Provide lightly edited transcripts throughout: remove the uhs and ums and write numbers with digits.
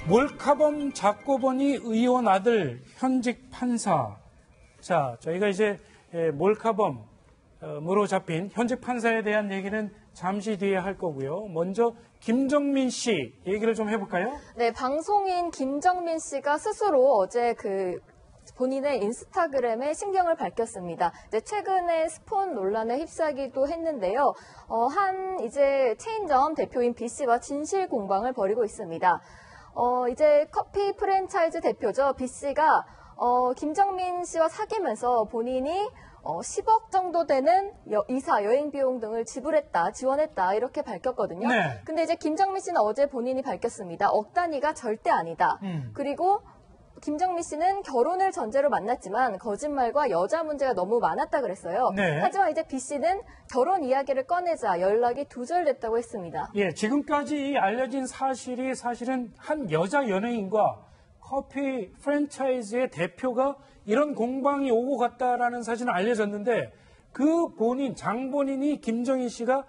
몰카범 잡고보니 의원 아들 현직 판사. 자, 저희가 이제 몰카범으로 잡힌 현직 판사에 대한 얘기는 잠시 뒤에 할 거고요. 먼저 김정민 씨 얘기를 좀 해볼까요? 네, 방송인 김정민 씨가 스스로 어제 본인의 인스타그램에 신경을 밝혔습니다. 이제 최근에 스폰 논란에 휩싸이기도 했는데요. 이제 체인점 대표인 B 씨와 진실 공방을 벌이고 있습니다. 이제 커피 프랜차이즈 대표죠. B 씨가 김정민 씨와 사귀면서 본인이 10억 정도 되는 이사, 여행 비용 등을 지원했다 이렇게 밝혔거든요. 네. 근데 이제 김정민 씨는 어제 본인이 밝혔습니다. 억 단위가 절대 아니다. 그리고 김정민 씨는 결혼을 전제로 만났지만 거짓말과 여자 문제가 너무 많았다 그랬어요. 네. 하지만 이제 B 씨는 결혼 이야기를 꺼내자 연락이 두절됐다고 했습니다. 예, 지금까지 알려진 사실이 사실은 한 여자 연예인과 커피 프랜차이즈의 대표가 이런 공방이 오고 갔다라는 사실은 알려졌는데 그 장본인이 김정인 씨가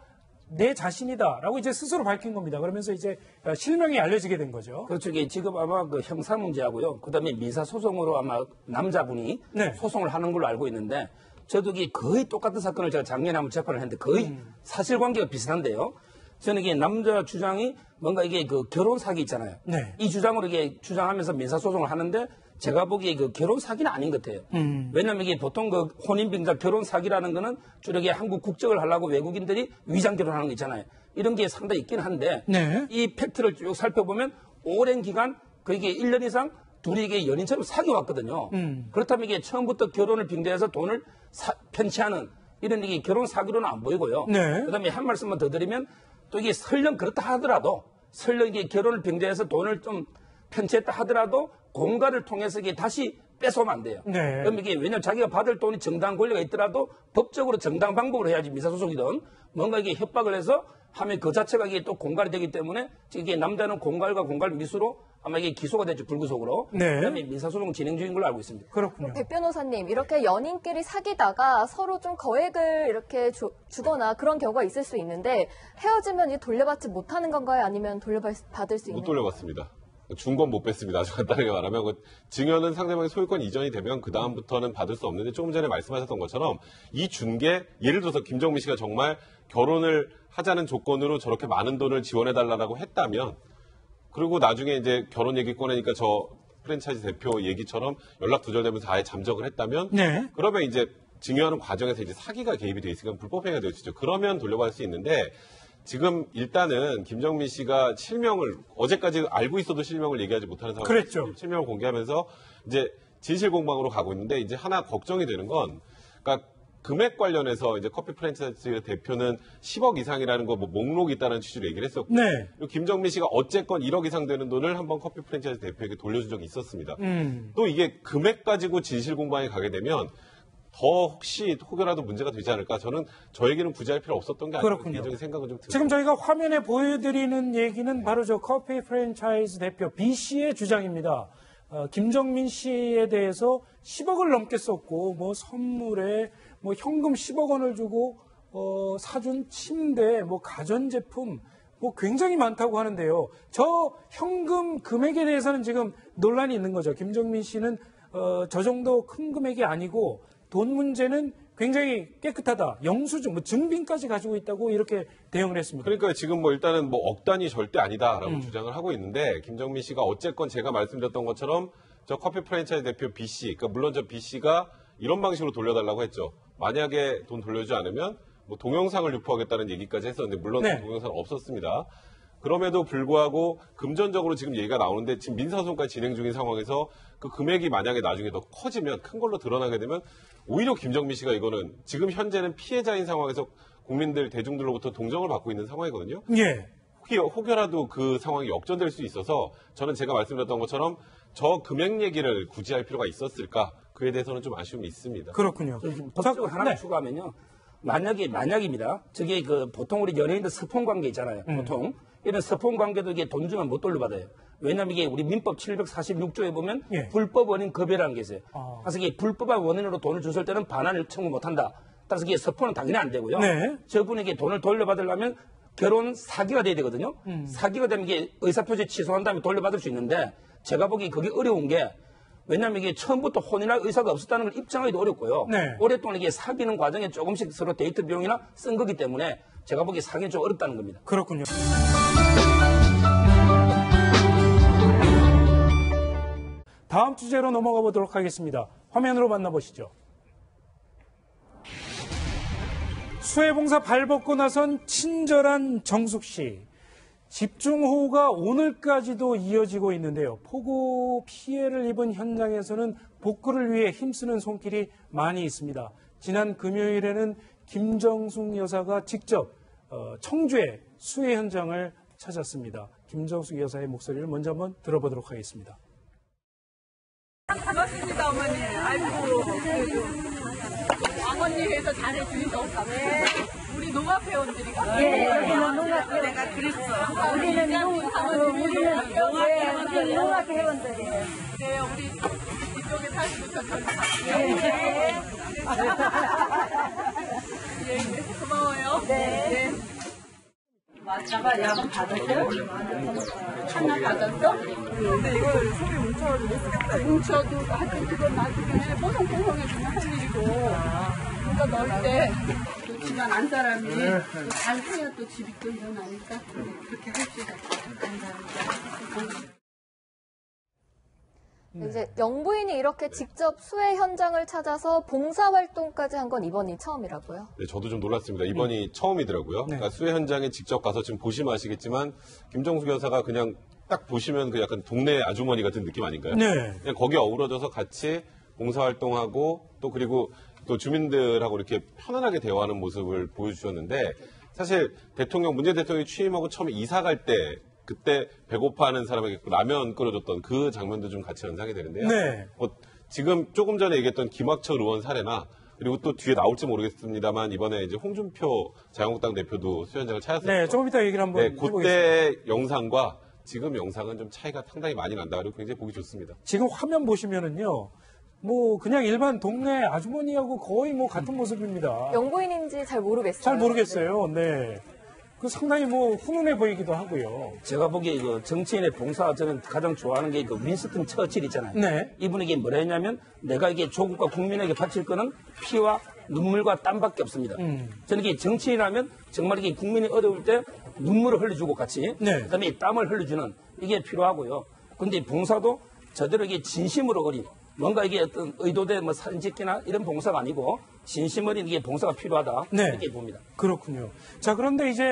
내 자신이다라고 이제 스스로 밝힌 겁니다. 그러면서 이제 실명이 알려지게 된 거죠. 그렇죠. 이게 지금 아마 그 형사 문제하고요. 그다음에 민사 소송으로 아마 남자분이 네. 소송을 하는 걸로 알고 있는데 저도 이게 거의 똑같은 사건을 제가 작년에 한번 재판을 했는데 거의 사실관계가 비슷한데요. 저는 이게 남자 주장이 뭔가 이게 그 결혼 사기 있잖아요. 네. 이 주장으로 이게 주장하면서 민사 소송을 하는데 제가 보기에 그 결혼 사기는 아닌 것 같아요. 왜냐하면 이게 보통 그 혼인빙자 결혼 사기라는 거는 주로 이게 한국 국적을 하려고 외국인들이 위장 결혼하는 거 있잖아요. 이런 게 상당히 있긴 한데 네. 이 팩트를 쭉 살펴보면 오랜 기간 그게 1년 이상 둘이 이게 연인처럼 사귀어왔거든요. 그렇다면 이게 처음부터 결혼을 빙자해서 돈을 편취하는 이런 이게 결혼 사기로는 안 보이고요. 네. 그다음에 한 말씀만 더 드리면 또 이게 설령 그렇다 하더라도 설령 이게 결혼을 빙자해서 돈을 좀 편취했다 하더라도 공갈을 통해서 이게 다시 뺏어오면 안 돼요. 네. 그럼 이게 왜냐면 자기가 받을 돈이 정당 권리가 있더라도 법적으로 정당 방법으로 해야지 민사소송이든 뭔가 이게 협박을 해서 하면 그 자체가 이게 또 공갈이 되기 때문에 이게 남자는 공갈과 공갈 미수로 아마 이게 기소가 되죠, 불구속으로. 네. 그다음에 민사소송 진행 중인 걸로 알고 있습니다. 그렇군요. 백 변호사님, 이렇게 연인끼리 사귀다가 서로 좀 거액을 이렇게 주거나 그런 경우가 있을 수 있는데 헤어지면 이 돌려받지 못하는 건가요? 아니면 돌려받을 수 있는 못 돌려받습니다. 준 건 못 뺐습니다. 아주 간단하게 말하면 그 증여는 상대방의 소유권 이전이 되면 그 다음부터는 받을 수 없는데 조금 전에 말씀하셨던 것처럼 이 준 게 예를 들어서 김정민 씨가 정말 결혼을 하자는 조건으로 저렇게 많은 돈을 지원해달라고 했다면 그리고 나중에 이제 결혼 얘기 꺼내니까 저 프랜차이즈 대표 얘기처럼 연락 두절되면서 아예 잠적을 했다면 네. 그러면 이제 증여하는 과정에서 이제 사기가 개입이 돼 있으니까 불법행위가 될 수 있죠. 그러면 돌려받을 수 있는데 지금 일단은 김정민 씨가 실명을 어제까지 알고 있어도 실명을 얘기하지 못하는 상황에서 그랬죠. 실명을 공개하면서 이제 진실 공방으로 가고 있는데 이제 하나 걱정이 되는 건 그러니까 금액 관련해서 이제 커피 프랜차이즈 대표는 10억 이상이라는 거 뭐 목록이 있다는 취지로 얘기를 했었고 네. 김정민 씨가 어쨌건 1억 이상 되는 돈을 한번 커피 프랜차이즈 대표에게 돌려준 적이 있었습니다. 또 이게 금액 가지고 진실 공방에 가게 되면 더 혹시 혹여라도 문제가 되지 않을까? 저에게는 굳이 할 필요 없었던 게 아니고 그렇군요. 개인적인 생각은 좀 들어요. 지금 저희가 화면에 보여드리는 얘기는 바로 저 커피 프랜차이즈 대표 B 씨의 주장입니다. 김정민 씨에 대해서 10억을 넘게 썼고 뭐 선물에 뭐 현금 10억 원을 주고 사준 침대, 뭐 가전제품 뭐 굉장히 많다고 하는데요. 저 현금 금액에 대해서는 지금 논란이 있는 거죠. 김정민 씨는 저 정도 큰 금액이 아니고 돈 문제는 굉장히 깨끗하다. 영수증, 뭐 증빙까지 가지고 있다고 이렇게 대응을 했습니다. 그러니까 지금 뭐 일단은 뭐 억 단위 절대 아니다라고 주장을 하고 있는데 김정민 씨가 어쨌건 제가 말씀드렸던 것처럼 저 커피 프랜차이즈 대표 B 씨, 그러니까 물론 저 B 씨가 이런 방식으로 돌려달라고 했죠. 만약에 돈 돌려주지 않으면 뭐 동영상을 유포하겠다는 얘기까지 했었는데 물론 네. 동영상은 없었습니다. 그럼에도 불구하고 금전적으로 지금 얘기가 나오는데 지금 민사소송까지 진행 중인 상황에서 그 금액이 만약에 나중에 더 커지면 큰 걸로 드러나게 되면 오히려 김정민 씨가 이거는 지금 현재는 피해자인 상황에서 국민들 대중들로부터 동정을 받고 있는 상황이거든요. 예. 혹여라도 그 상황이 역전될 수 있어서 저는 제가 말씀드렸던 것처럼 저 금액 얘기를 굳이 할 필요가 있었을까? 그에 대해서는 좀 아쉬움이 있습니다. 그렇군요. 법적으로 하나 네. 추가하면요. 만약입니다. 저게 그 보통 우리 연예인들 스폰 관계 있잖아요. 보통 이런 스폰 관계도 이게 돈 주면 못 돌려받아요. 왜냐하면 이게 우리 민법 746조에 보면 예. 불법 원인 급여라는 게 있어요. 그래서 이게 불법한 원인으로 돈을 줬을 때는 반환을 청구 못한다. 따라서 이게 스폰은 당연히 안 되고요. 네. 저분에게 돈을 돌려받으려면 결혼 사기가 돼야 되거든요. 사기가 되면 이게 의사표시 취소한 다음에 돌려받을 수 있는데 제가 보기엔 그게 어려운 게 왜냐하면 이게 처음부터 혼인할 의사가 없었다는 걸 입증하기도 어렵고요. 네. 오랫동안 이게 사귀는 과정에 조금씩 서로 데이트 비용이나 쓴 거기 때문에 제가 보기에 사기는 좀 어렵다는 겁니다. 그렇군요. 다음 주제로 넘어가 보도록 하겠습니다. 화면으로 만나보시죠. 수해봉사 발벗고 나선 친절한 정숙 씨. 집중호우가 오늘까지도 이어지고 있는데요. 폭우 피해를 입은 현장에서는 복구를 위해 힘쓰는 손길이 많이 있습니다. 지난 금요일에는 김정숙 여사가 직접 청주의 수해 현장을 찾았습니다. 김정숙 여사의 목소리를 먼저 한번 들어보도록 하겠습니다. 고맙습니다, 어머니. 아이고, 왕언니에서 잘해주셔서. 네. 우리 농업회원들이가. 네, 여기는 농업회원. 내가 그랬어. 우리는 농업회원들이에요. 네, 우리 이쪽에 살면서 저기 살게요. 네. 네, 고마워요. 네. 왔다가 야간 받았어요? 하나 받았어? 근데 이거 손에 뭉쳐가지고 못 쓰겠다. 뭉쳐도 하여튼 그건 나중에 보상 공성해주면 할 일이고. 그러니까 넣을 때 좋지만 안 사람이 잘 해야 또 집이 또 일어나니까 그렇게 합시다. 감사합니다. 이제 영부인이 이렇게 직접 수해 현장을 찾아서 봉사활동까지 한 건 이번이 처음이라고요? 네, 저도 좀 놀랐습니다. 이번이 처음이더라고요. 네. 그러니까 수해 현장에 직접 가서 지금 보시면 아시겠지만 김정숙 여사가 그냥 딱 보시면 그 약간 동네 아주머니 같은 느낌 아닌가요? 네. 그냥 거기에 어우러져서 같이 봉사활동하고 또 그리고 또 주민들하고 이렇게 편안하게 대화하는 모습을 보여주셨는데 사실 문재인 대통령이 취임하고 처음에 이사 갈 때 그때 배고파하는 사람에게 라면 끓여줬던 그 장면도 좀 같이 연상이 되는데요. 네. 지금 조금 전에 얘기했던 김학철 의원 사례나 그리고 또 뒤에 나올지 모르겠습니다만 이번에 이제 홍준표 자유한국당 대표도 수해 현장을 찾았었죠. 네, 조금 이따 얘기를 한번 네, 해보겠습니다. 그때 영상과 지금 영상은 좀 차이가 상당히 많이 난다. 그리고 굉장히 보기 좋습니다. 지금 화면 보시면은요, 뭐 그냥 일반 동네 아주머니하고 거의 뭐 같은 모습입니다. 영부인인지 잘 모르겠어요. 잘 모르겠어요. 네. 그 상당히 뭐 훈훈해 보이기도 하고요. 제가 보기에 이거 정치인의 봉사 저는 가장 좋아하는 게 그 윈스턴 처칠 있잖아요. 네. 이분이 이게 뭐라 했냐면 내가 이게 조국과 국민에게 바칠 거는 피와 눈물과 땀밖에 없습니다. 저는 이게 정치인이라면 정말 이게 국민이 어려울 때 눈물을 흘려주고 같이 네. 그다음에 이 땀을 흘려주는 이게 필요하고요. 근데 봉사도 저대로 이게 진심으로 어린 뭔가 이게 어떤 의도된 뭐 사진 찍기나 이런 봉사가 아니고 진심 어린 이게 봉사가 필요하다 네. 이렇게 봅니다. 그렇군요. 자, 그런데 이제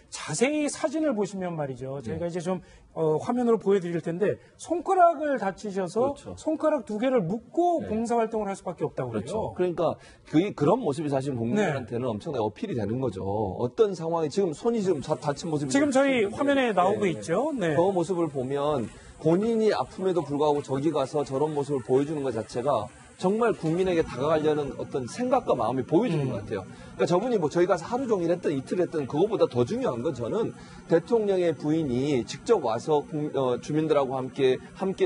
자세히 사진을 보시면 말이죠. 저희가 이제 좀 화면으로 보여드릴 텐데 손가락을 다치셔서 그렇죠. 손가락 두 개를 묶고 봉사활동을 할 수밖에 없다고 그래요. 그렇죠. 그러니까 그런 모습이 사실 국민들한테는 엄청나게 어필이 되는 거죠. 어떤 상황이 지금 손이 지금 다친 모습이 지금 저희 화면에 나오고 있죠. 네. 그 모습을 보면 본인이 아픔에도 불구하고 저기 가서 저런 모습을 보여주는 것 자체가 정말 국민에게 다가가려는 어떤 생각과 마음이 보여주는 것 같아요. 그러니까 저분이 뭐 저희 가서 하루 종일 했든 이틀 했든 그거보다 더 중요한 건 저는 대통령의 부인이 직접 와서 주민들하고 함께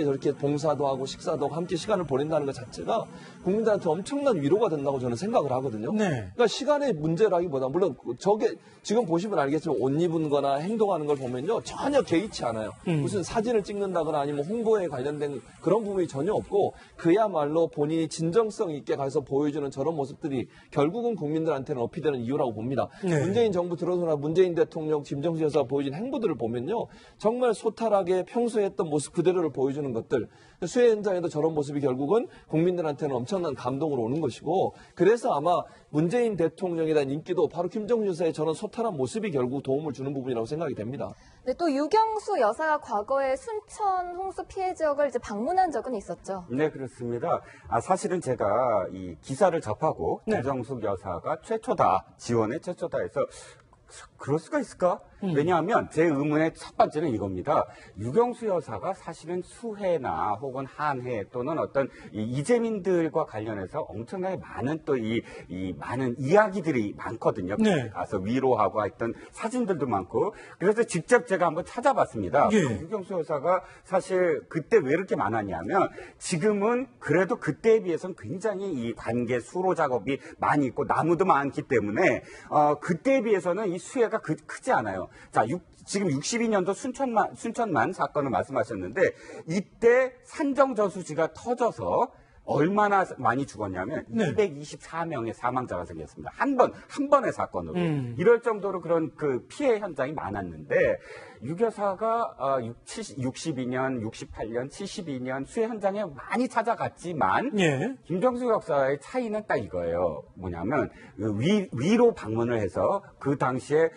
저렇게 봉사도 하고 식사도 하고 함께 시간을 보낸다는 것 자체가 국민들한테 엄청난 위로가 된다고 저는 생각을 하거든요. 네. 그러니까 시간의 문제라기보다 물론 저게 지금 보시면 알겠지만 옷 입은 거나 행동하는 걸 보면요 전혀 개의치 않아요. 무슨 사진을 찍는다거나 아니면 홍보에 관련된 그런 부분이 전혀 없고 그야말로 본인이 진정성 있게 가서 보여주는 저런 모습들이 결국은 국민들한테는 어필되는 이유라고 봅니다. 네. 문재인 정부 들어서나 문재인 대통령, 김정숙 여사가 보여준 행보들을 보면요 정말 소탈하게 평소에 했던 모습 그대로를 보여주는 것들 수해 현장에도 저런 모습이 결국은 국민들한테는 엄청난 감동으로 오는 것이고 그래서 아마 문재인 대통령에 대한 인기도 바로 김정숙 여사의 저런 소탈한 모습이 결국 도움을 주는 부분이라고 생각이 됩니다. 네, 또 유경수 여사가 과거에 순천 홍수 피해 지역을 이제 방문한 적은 있었죠. 네, 그렇습니다. 사실은 제가 이 기사를 접하고 네. 김정숙 여사가 최초다, 지원의 최초다 해서 그럴 수가 있을까? 왜냐하면 제 의문의 첫 번째는 이겁니다. 유경수 여사가 사실은 수해나 혹은 한해 또는 어떤 이재민들과 관련해서 엄청나게 많은 또 이 많은 이야기들이 많거든요. 네. 가서 위로하고 했던 사진들도 많고 그래서 직접 제가 한번 찾아봤습니다. 예. 유경수 여사가 사실 그때 왜 이렇게 많았냐면 지금은 그래도 그때에 비해서는 굉장히 이 관계 수로 작업이 많이 있고 나무도 많기 때문에 그때에 비해서는 이 수혜가 크지 않아요. 자, 지금 62년도 순천만 사건을 말씀하셨는데 이때 산정저수지가 터져서 얼마나 많이 죽었냐면 224명의 사망자가 생겼습니다. 한 번의 사건으로. 이럴 정도로 그런 그 피해 현장이 많았는데 유 여사가 62년, 68년, 72년 수해 현장에 많이 찾아갔지만 김정수 여사의 차이는 딱 이거예요. 뭐냐면 위로 방문을 해서 그 당시에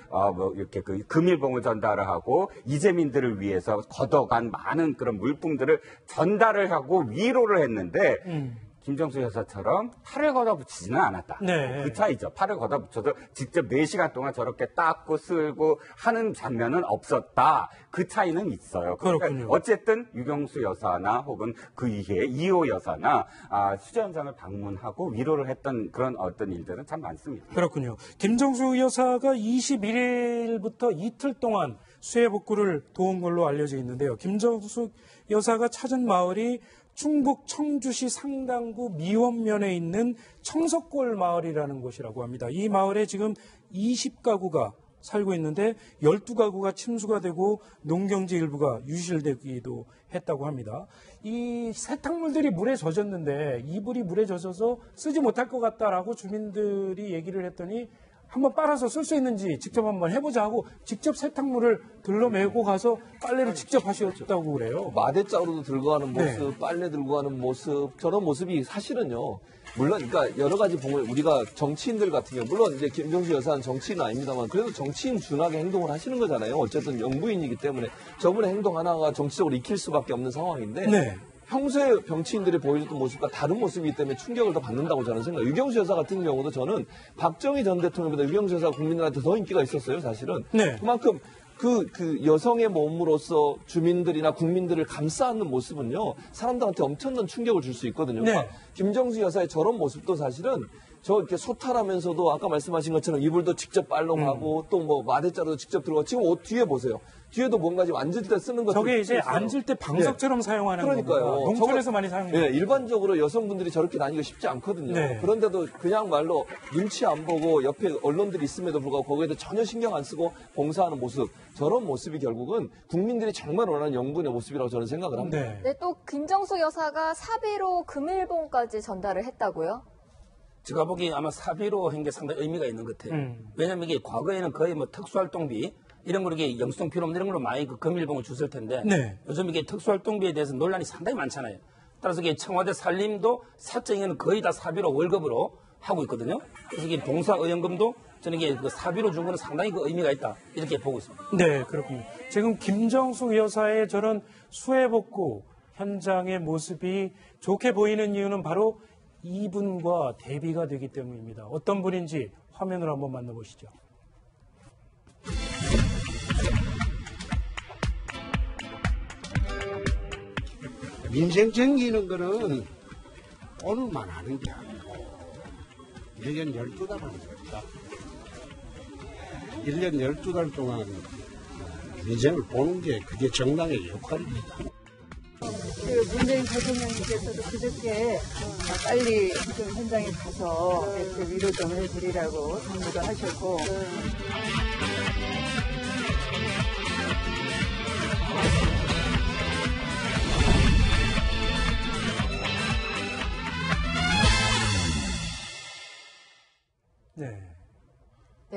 이렇게 그 금일봉을 전달을 하고 이재민들을 위해서 걷어간 많은 그런 물품들을 전달을 하고 위로를 했는데 김정수 여사처럼 팔을 걷어붙이지는 않았다. 그 차이죠. 팔을 걷어붙여서 직접 4시간 동안 저렇게 닦고 쓸고 하는 장면은 없었다. 그 차이는 있어요. 그러니까 어쨌든 유경수 여사나 혹은 그 이해 이호 여사나 수재 현장을 방문하고 위로를 했던 그런 어떤 일들은 참 많습니다. 그렇군요. 김정수 여사가 21일부터 이틀 동안 수해 복구를 도운 걸로 알려져 있는데요. 김정수 여사가 찾은 마을이 충북 청주시 상당구 미원면에 있는 청석골 마을이라는 곳이라고 합니다. 이 마을에 지금 20가구가 살고 있는데 12가구가 침수가 되고 농경지 일부가 유실되기도 했다고 합니다. 이 세탁물들이 물에 젖었는데 이불이 물에 젖어서 쓰지 못할 것 같다라고 주민들이 얘기를 했더니 한번 빨아서 쓸 수 있는지 직접 한번 해보자 하고 직접 세탁물을 들러메고 가서 빨래를 직접 하셨다고 그래요. 마대자루도 들고 가는 모습, 빨래 들고 가는 모습, 저런 모습이 사실은요. 물론 그러니까 여러 가지 보면 우리가 정치인들 같은 경우 물론 이제 김정수 여사는 정치인은 아닙니다만 그래도 정치인 준하게 행동을 하시는 거잖아요. 어쨌든 영부인이기 때문에 저분의 행동 하나가 정치적으로 익힐 수밖에 없는 상황인데 평소에 정치인들이 보여줬던 모습과 다른 모습이기 때문에 충격을 더 받는다고 저는 생각해요. 유경수 여사 같은 경우도 저는 박정희 전 대통령보다 유경수 여사가 국민들한테 더 인기가 있었어요, 사실은. 그만큼 그 여성의 몸으로서 주민들이나 국민들을 감싸는 모습은요, 사람들한테 엄청난 충격을 줄 수 있거든요. 그러니까 김정수 여사의 저런 모습도 사실은 저 이렇게 소탈하면서도 아까 말씀하신 것처럼 이불도 직접 빨러 가고 또 뭐 마대자루도 직접 들어가고 지금 옷 뒤에 보세요. 뒤에도 뭔가 지금 앉을 때 쓰는 것 저게 이제 앉을 때 방석처럼 사용하는 거니까 농촌에서 많이 사용해요. 일반적으로 여성분들이 저렇게 다니기가 쉽지 않거든요. 그런데도 그냥 말로 눈치 안 보고 옆에 언론들이 있음에도 불구하고 거기에도 전혀 신경 안 쓰고 봉사하는 모습 저런 모습이 결국은 국민들이 정말 원하는 영분의 모습이라고 저는 생각을 합니다. 또 김정수 여사가 사비로 금일봉까지 전달을 했다고요? 제가 보기에 아마 사비로 한 게 상당히 의미가 있는 것 같아요. 왜냐하면 이게 과거에는 거의 뭐 특수활동비 이런 거 이렇게 영수증 필요 없는 이런 걸로 많이 그 금일봉을 줬을 텐데 요즘 이게 특수활동비에 대해서 논란이 상당히 많잖아요. 따라서 이게 청와대 살림도 사적인은 거의 다 사비로 월급으로 하고 있거든요. 그래서 이게 봉사의원금도 저는 이게 그 사비로 준 거는 상당히 그 의미가 있다 이렇게 보고 있습니다. 네, 그렇군요. 지금 김정수 여사의 저런 수해 복구 현장의 모습이 좋게 보이는 이유는 바로 이분과 대비가 되기 때문입니다. 어떤 분인지 화면으로 한번 만나보시죠. 민생 챙기는 거는 오늘만 하는 게 아니고 1년 12달 하는 겁니다. 1년 12달 동안 민생을 보는 게 그게 정당의 역할입니다. 문재인 대통령님께서도 그저께 빨리 좀 현장에 가서 위로 좀 해드리라고 당부도 하셨고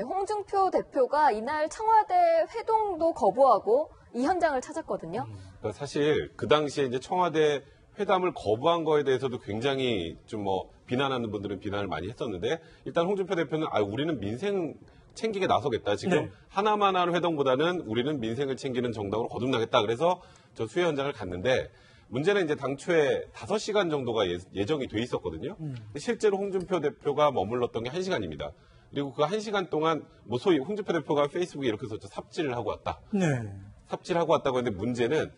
홍준표 대표가 이날 청와대 회동도 거부하고 이 현장을 찾았거든요. 그러니까 사실 그 당시에 이제 청와대 회담을 거부한 거에 대해서도 굉장히 좀 뭐 비난하는 분들은 비난을 많이 했었는데 일단 홍준표 대표는 우리는 민생 챙기게 나서겠다. 지금 하나만 하는 회동보다는 우리는 민생을 챙기는 정당으로 거듭나겠다. 그래서 저 수해 현장을 갔는데 문제는 이제 당초에 5시간 정도가 예정이 돼 있었거든요. 실제로 홍준표 대표가 머물렀던 게 1시간입니다. 그리고 그 1시간 동안 뭐 소위 홍준표 대표가 페이스북에 이렇게 써서 삽질을 하고 왔다. 삽질하고 왔다고 했는데 문제는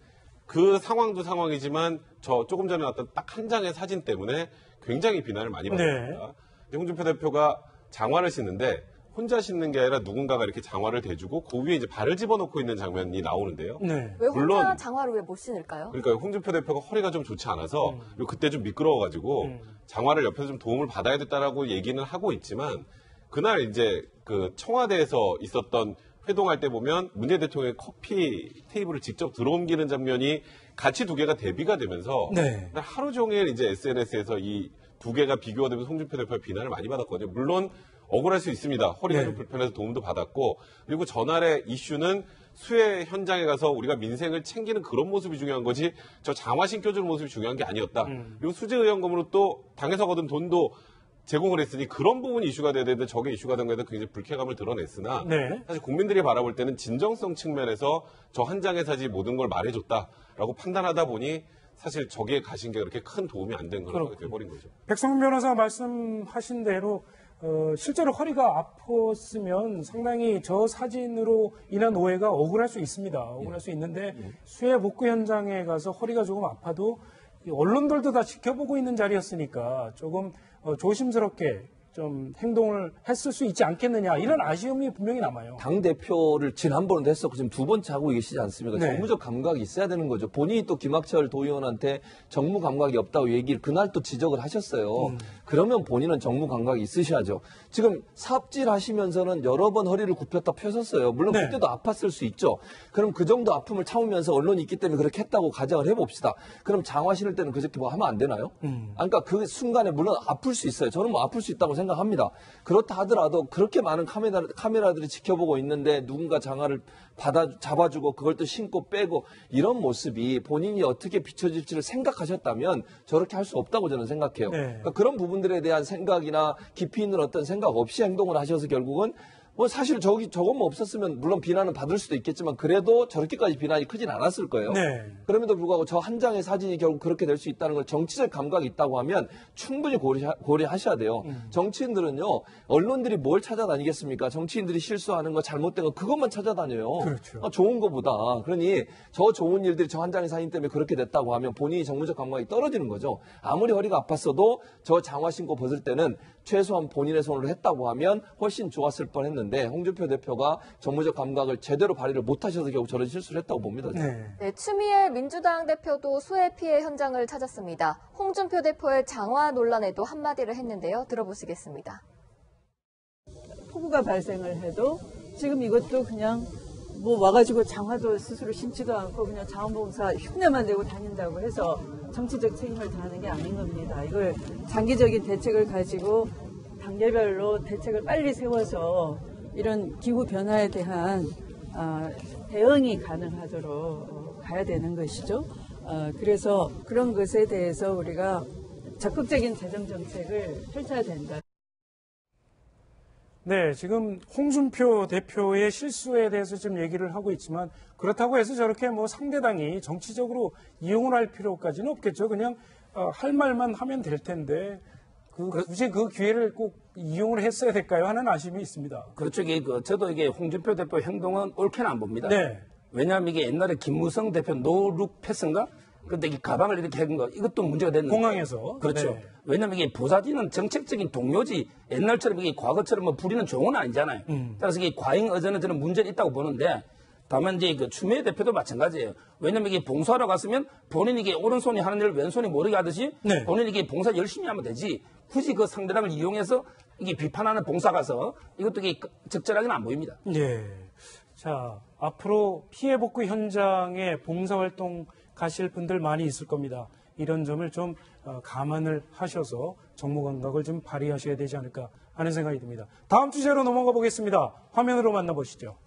그 상황도 상황이지만 저 조금 전에 나왔던 딱 한 장의 사진 때문에 굉장히 비난을 많이 받았습니다. 홍준표 대표가 장화를 신는데 혼자 신는 게 아니라 누군가가 이렇게 장화를 대주고 그 위에 이제 발을 집어넣고 있는 장면이 나오는데요. 왜 혼자 장화를 왜 못 신을까요? 그러니까 홍준표 대표가 허리가 좀 좋지 않아서 그리고 그때 좀 미끄러워가지고 장화를 옆에서 좀 도움을 받아야 됐다라고 얘기는 하고 있지만 그날 이제 그 청와대에서 있었던 회동할 때 보면 문재인 대통령의 커피 테이블을 직접 들어옮기는 장면이 같이 두 개가 대비가 되면서 네. 하루 종일 이제 SNS에서 이 두 개가 비교가 되면서 홍준표 대표의 비난을 많이 받았거든요. 물론 억울할 수 있습니다. 허리가 좀 불편해서 도움도 받았고, 그리고 전날의 이슈는 수해 현장에 가서 우리가 민생을 챙기는 그런 모습이 중요한 거지 저 장화 신겨주는 모습이 중요한 게 아니었다. 그리고 수재 의원금으로 또 당에서 거둔 돈도 제공을 했으니 그런 부분이 이슈가 돼야 되는데 저게 이슈가 된 거에 대해서 굉장히 불쾌감을 드러냈으나 네. 사실 국민들이 바라볼 때는 진정성 측면에서 저 한 장의 사진이 모든 걸 말해줬다라고 판단하다 보니 사실 저기에 가신 게 그렇게 큰 도움이 안 된 그런 게 돼버린 거죠. 백성문 변호사 말씀하신 대로 실제로 허리가 아팠으면 상당히 저 사진으로 인한 오해가 억울할 수 있습니다. 억울할 수 있는데 수해 복구 현장에 가서 허리가 조금 아파도 언론들도 다 지켜보고 있는 자리였으니까 조금 조심스럽게 좀 행동을 했을 수 있지 않겠느냐 이런 아쉬움이 분명히 남아요. 당대표를 지난번에도 했었고 지금 두 번째 하고 계시지 않습니까? 네. 정무적 감각이 있어야 되는 거죠. 본인이 또 김학철 도의원한테 정무 감각이 없다고 얘기를 그날 또 지적을 하셨어요. 그러면 본인은 정무 감각이 있으셔야죠. 지금 삽질 하시면서는 여러 번 허리를 굽혔다 펴셨어요. 물론 네. 그때도 아팠을 수 있죠. 그럼 그 정도 아픔을 참으면서 언론이 있기 때문에 그렇게 했다고 가정을 해봅시다. 그럼 장화 신을 때는 그렇게 뭐 하면 안 되나요? 그러니까 그 순간에 물론 아플 수 있어요. 저는 뭐 아플 수 있다고 생각합니다. 그렇다 하더라도 그렇게 많은 카메라들이 지켜보고 있는데 누군가 장화를 잡아주고 그걸 또 신고 빼고 이런 모습이 본인이 어떻게 비춰질지를 생각하셨다면 저렇게 할 수 없다고 저는 생각해요. 네. 그러니까 그런 부분들에 대한 생각이나 깊이 있는 어떤 생각 없이 행동을 하셔서 결국은 뭐 사실 저것만 없었으면 물론 비난은 받을 수도 있겠지만 그래도 저렇게까지 비난이 크진 않았을 거예요. 네. 그럼에도 불구하고 저 한 장의 사진이 결국 그렇게 될 수 있다는 걸 정치적 감각이 있다고 하면 충분히 고려하셔야 돼요. 정치인들은요, 언론들이 뭘 찾아다니겠습니까? 정치인들이 실수하는 거, 잘못된 거, 그것만 찾아다녀요. 그렇죠. 좋은 거보다. 그러니 저 좋은 일들이 저 한 장의 사진 때문에 그렇게 됐다고 하면 본인이 정무적 감각이 떨어지는 거죠. 아무리 허리가 아팠어도 저 장화 신고 벗을 때는 최소한 본인의 손으로 했다고 하면 훨씬 좋았을 뻔했는데 홍준표 대표가 정무적 감각을 제대로 발휘를 못하셔서 결국 저런 실수를 했다고 봅니다. 네, 추미애 민주당 대표도 수해 피해 현장을 찾았습니다. 홍준표 대표의 장화 논란에도 한마디를 했는데요. 들어보시겠습니다. 폭우가 발생을 해도 지금 이것도 그냥 뭐 와가지고 장화도 스스로 신지도 않고 그냥 자원봉사 흉내만 내고 다닌다고 해서 정치적 책임을 다하는 게 아닌 겁니다. 이걸 장기적인 대책을 가지고 단계별로 대책을 빨리 세워서 이런 기후 변화에 대한 대응이 가능하도록 가야 되는 것이죠. 그래서 그런 것에 대해서 우리가 적극적인 재정 정책을 펼쳐야 된다. 네, 지금 홍준표 대표의 실수에 대해서 좀 얘기를 하고 있지만 그렇다고 해서 저렇게 뭐 상대당이 정치적으로 이용을 할 필요까지는 없겠죠. 그냥 할 말만 하면 될 텐데 굳이 그 기회를 꼭 이용을 했어야 될까요? 하는 아쉬움이 있습니다. 그렇죠. 저도 이게 홍준표 대표 행동은 옳게는 안 봅니다. 네. 왜냐하면 이게 옛날에 김무성 대표 노룩 패스인가? 근데 이 가방을 이렇게 한 거, 이것도 문제가 됐는데. 공항에서. 그렇죠. 네. 왜냐하면 이게 보사진은 정책적인 동료지, 옛날처럼 이게 과거처럼 뭐 부리는 종은 아니잖아요. 따라서 이게 과잉 의전은 저는 문제는 있다고 보는데, 다만 이제 그 추미애 대표도 마찬가지예요. 왜냐하면 이게 봉사하러 갔으면 본인이 이게 오른손이 하는 일을 왼손이 모르게 하듯이 네. 본인이 이게 봉사 열심히 하면 되지, 굳이 그 상대방을 이용해서 이게 비판하는 봉사 가서 이것도 이게 적절하게는 안 보입니다. 예. 자, 앞으로 피해 복구 현장에 봉사활동 가실 분들 많이 있을 겁니다. 이런 점을 좀 감안을 하셔서 정무 감각을 좀 발휘하셔야 되지 않을까 하는 생각이 듭니다. 다음 주제로 넘어가 보겠습니다. 화면으로 만나보시죠.